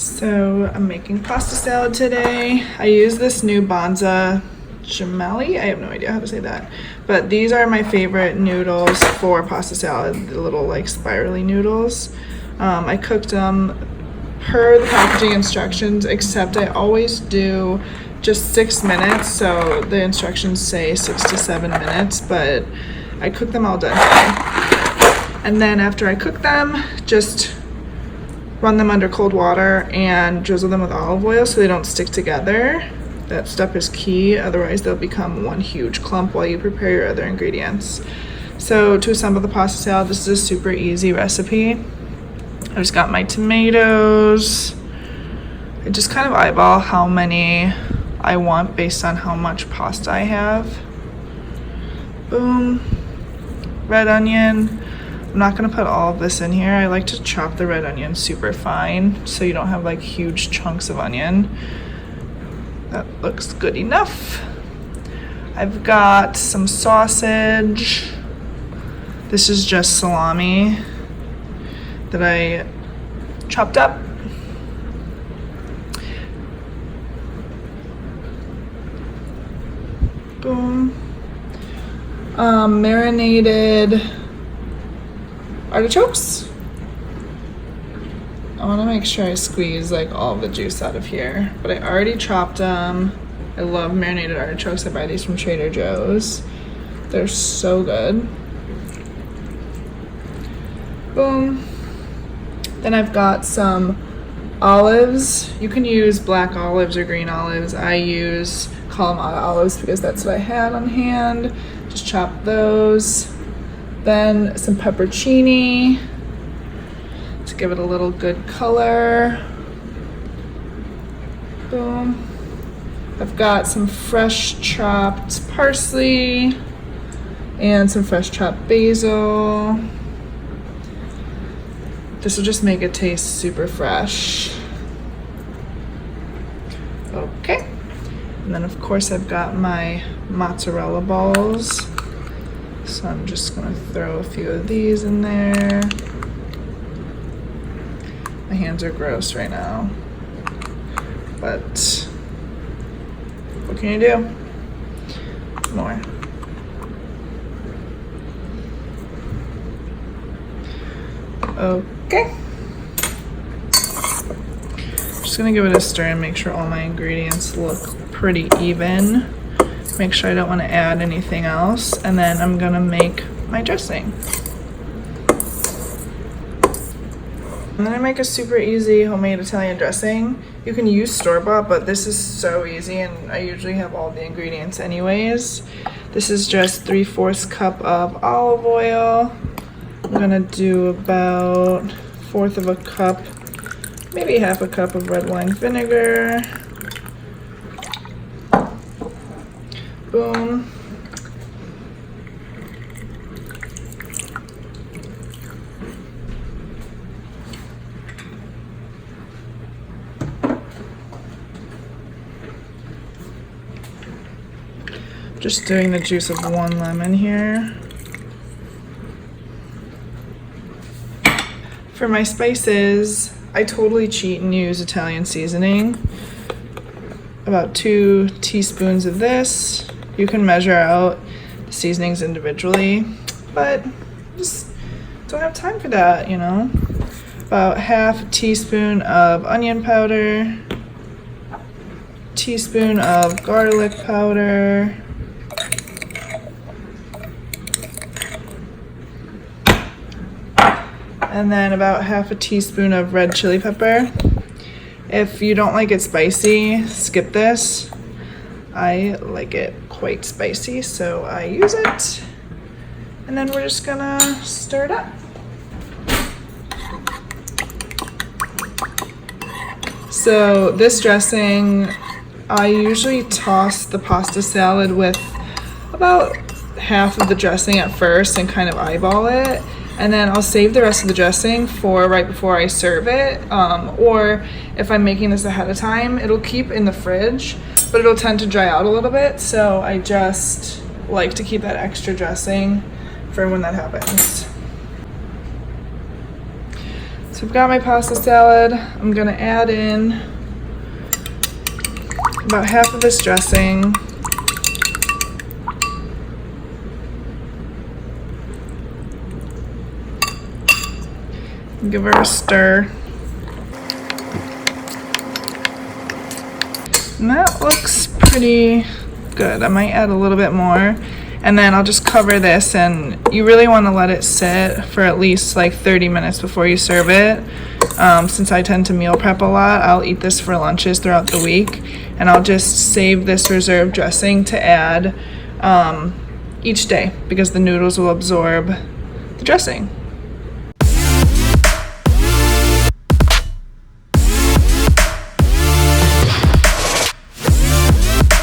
So I'm making pasta salad today. I use this new Banza gemelli. I have no idea how to say that. But these are my favorite noodles for pasta salad, the little like spirally noodles. I cooked them per the packaging instructions, except I always do just 6 minutes. So the instructions say 6 to 7 minutes, but I cook them all done. And then after I cook them, just run them under cold water and drizzle them with olive oil so they don't stick together. That step is key, otherwise they'll become one huge clump while you prepare your other ingredients. So to assemble the pasta salad, this is a super easy recipe. I just got my tomatoes. I just kind of eyeball how many I want based on how much pasta I have. Boom. Red onion. I'm not gonna put all of this in here. I like to chop the red onion super fine so you don't have like huge chunks of onion. That looks good enough. I've got some sausage. This is just salami that I chopped up. Boom. Marinated artichokes. I want to make sure I squeeze like all the juice out of here, but I already chopped them. I love marinated artichokes. I buy these from Trader Joe's. They're so good. Boom. Then I've got some olives. You can use black olives or green olives. I use Kalamata olives because that's what I had on hand. Just chop those. Then some pepperoni to give it a little good color. Boom. I've got some fresh chopped parsley and some fresh chopped basil. This will just make it taste super fresh. Okay. And then of course I've got my mozzarella balls. So I'm just gonna throw a few of these in there. My hands are gross right now, but what can you do? More. Okay. Just gonna give it a stir and make sure all my ingredients look pretty even. Make sure I don't want to add anything else, and then I'm gonna make my dressing. I'm gonna make a super easy homemade Italian dressing. You can use store-bought, but this is so easy, and I usually have all the ingredients anyways. This is just 3/4 cup of olive oil. I'm gonna do about 1/4 of a cup, maybe 1/2 a cup of red wine vinegar. Boom. Just doing the juice of 1 lemon here. For my spices, I totally cheat and use Italian seasoning. About 2 teaspoons of this. You can measure out the seasonings individually, but just don't have time for that, you know. About 1/2 teaspoon of onion powder, teaspoon of garlic powder, and then about 1/2 teaspoon of red chili pepper. If you don't like it spicy, skip this. I like it quite spicy, so I use it. And then we're just gonna stir it up. So this dressing, I usually toss the pasta salad with about 1/2 of the dressing at first and kind of eyeball it. And then I'll save the rest of the dressing for right before I serve it. Or if I'm making this ahead of time, it'll keep in the fridge, but it'll tend to dry out a little bit. So I just like to keep that extra dressing for when that happens. So So I've got my pasta salad. I'm gonna add in about half of this dressing. Give her a stir. And that looks pretty good. I might add a little bit more. And then I'll just cover this, and you really want to let it sit for at least like 30 minutes before you serve it. Since I tend to meal prep a lot, I'll eat this for lunches throughout the week, and I'll just save this reserved dressing to add each day because the noodles will absorb the dressing.